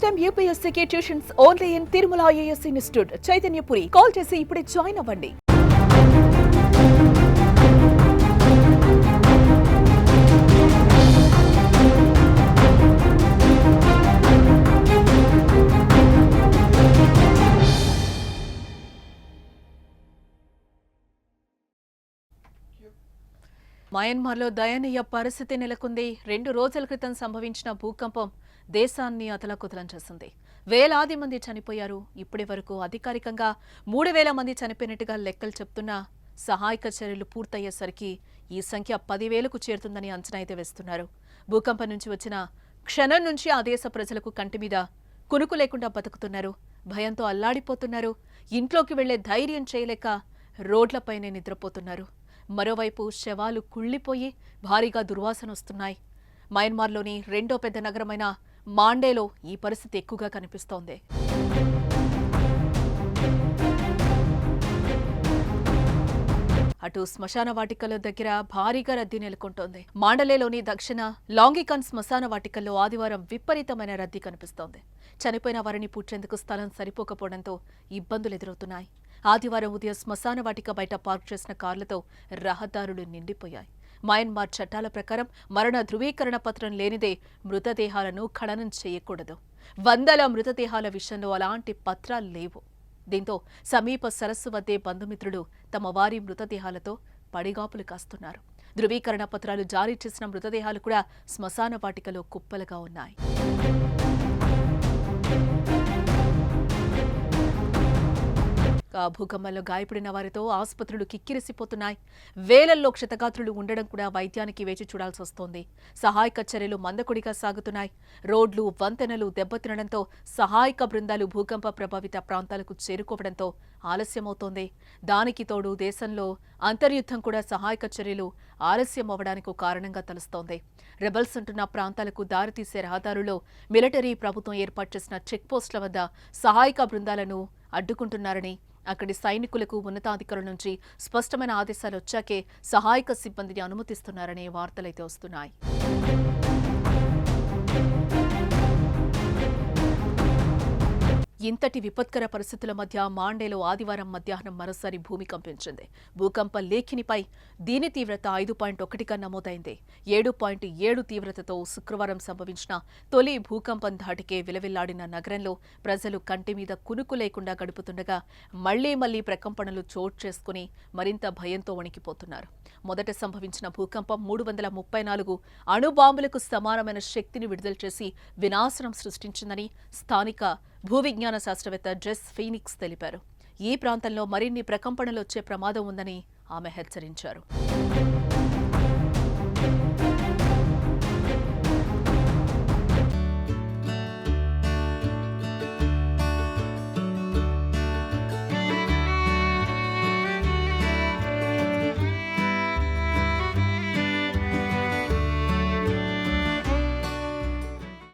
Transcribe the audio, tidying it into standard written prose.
time UPSC tuitions only in Tirumala IAS Institute, Chaitanyapuri. Call chesi ipude join avvandi. మయన్మార్లో దయనీయ పరిస్థితి నెలకొంది. 2 రోజుల క్రితం సంభవించిన భూకంపం దేశాన్ని అతలాకుతలం చేసింది. వేలాది మంది చనిపోయారు. ఇప్పటి వరకు అధికారికంగా 3000 మంది చనిపోయినట్టుగా లెక్కలు చెప్తున్నా సహాయక చర్యలు పూర్తయ్యేసరికి ఈ సంఖ్య 10,000కు చేరుతుందని అంచనా అయితే వేస్తున్నారు. భూకంపం నుంచి వచ్చిన క్షణం నుంచి ఆ దేశ ప్రజలకు కంటి మీద కునుకు లేకుండా బతుకుతున్నారు. భయంతో అల్లాడిపోతున్నారు. ఇంట్లోకి వెళ్లే ధైర్యం చేయలేక రోడ్లపైనే నిద్రపోతున్నారు. మరోవైపు శవాలు కుళ్లిపోయి భారీగా దుర్వాసన వస్తున్నాయి. మయన్మార్లోని రెండో పెద్ద నగరమైన మాండేలో ఈ పరిస్థితి ఎక్కువగా కనిపిస్తోంది. అటు శ్మశాన వాటికల దగ్గర భారీగా రద్దీ నెలకొంటోంది. మాండలేలోని దక్షిణ లాంగికన్ శ్మశాన వాటికల్లో ఆదివారం విపరీతమైన రద్దీ కనిపిస్తోంది. చనిపోయిన వారిని పూడ్చేందుకు స్థలం సరిపోకపోవడంతో ఇబ్బందులు ఎదురవుతున్నాయి. ఆదివారం ఉదయం శ్మశాన వాటిక బయట పార్క్ చేసిన కార్లతో రహదారులు నిండిపోయాయి. మయన్మార్ చట్టాల ప్రకారం మరణ ధృవీకరణ పత్రం లేనిదే మృతదేహాలను ఖననం చేయకూడదు. వందల మృతదేహాల విషయంలో అలాంటి పత్రాలు లేవు. దీంతో సమీప సరస్సు వద్దే బంధుమిత్రులు తమ వారి మృతదేహాలతో పడిగాపులు కాస్తున్నారు. ధృవీకరణ పత్రాలు జారీ చేసిన మృతదేహాలు కూడా శ్మశాన వాటికలో కుప్పలుగా ఉన్నాయి. భూకంపంలో గాయపడిన వారితో ఆసుపత్రులు కిక్కిరిసిపోతున్నాయి. వేలల్లో క్షతగాత్రులు ఉండడం కూడా వైద్యానికి వేచి చూడాల్సి వస్తోంది. సహాయక చర్యలు మందకొడిగా సాగుతున్నాయి. రోడ్లు, వంతెనలు దెబ్బతినడంతో సహాయక బృందాలు భూకంప ప్రభావిత ప్రాంతాలకు చేరుకోవడంతో ఆలస్యమవుతోంది. దానికి తోడు దేశంలో అంతర్యుద్ధం కూడా సహాయక చర్యలు ఆలస్యం అవ్వడానికి కారణంగా తెలుస్తోంది. రెబల్స్ ఉంటున్న ప్రాంతాలకు దారితీసే రహదారుల్లో మిలిటరీ ప్రభుత్వం ఏర్పాటు చేసిన చెక్పోస్టుల వద్ద సహాయక బృందాలను అడ్డుకుంటున్నారని, అక్కడి సైనికులకు ఉన్నతాధికారుల నుంచి స్పష్టమైన ఆదేశాలు వచ్చాకే సహాయక సిబ్బందిని అనుమతిస్తున్నారనే వార్తలైతే వస్తున్నాయి. ఇంతటి విపత్కర పరిస్థితుల మధ్య మాండేలో ఆదివారం మధ్యాహ్నం మరోసారి భూమి కంపించింది. భూకంప లేఖినిపై దీని తీవ్రత 5.1గా నమోదైంది. 7.7 తీవ్రతతో శుక్రవారం సంభవించిన తొలి భూకంపం ధాటికే విలవిల్లాడిన నగరంలో ప్రజలు కంటి మీద కునుకు లేకుండా గడుపుతుండగా మళ్లీ ప్రకంపనలు చోటు చేసుకుని మరింత భయంతో వణికిపోతున్నారు. మొదట సంభవించిన భూకంపం 334 అణుబాంబులకు సమానమైన శక్తిని విడుదల చేసి వినాశనం సృష్టించిందని స్థానిక భూవిజ్ఞాన శాస్త్రవేత్త జెస్ ఫీనిక్స్ తెలిపారు. ఈ ప్రాంతంలో మరిన్ని ప్రకంపనలు వచ్చే ప్రమాదం ఉందని ఆమె హెచ్చరించారు.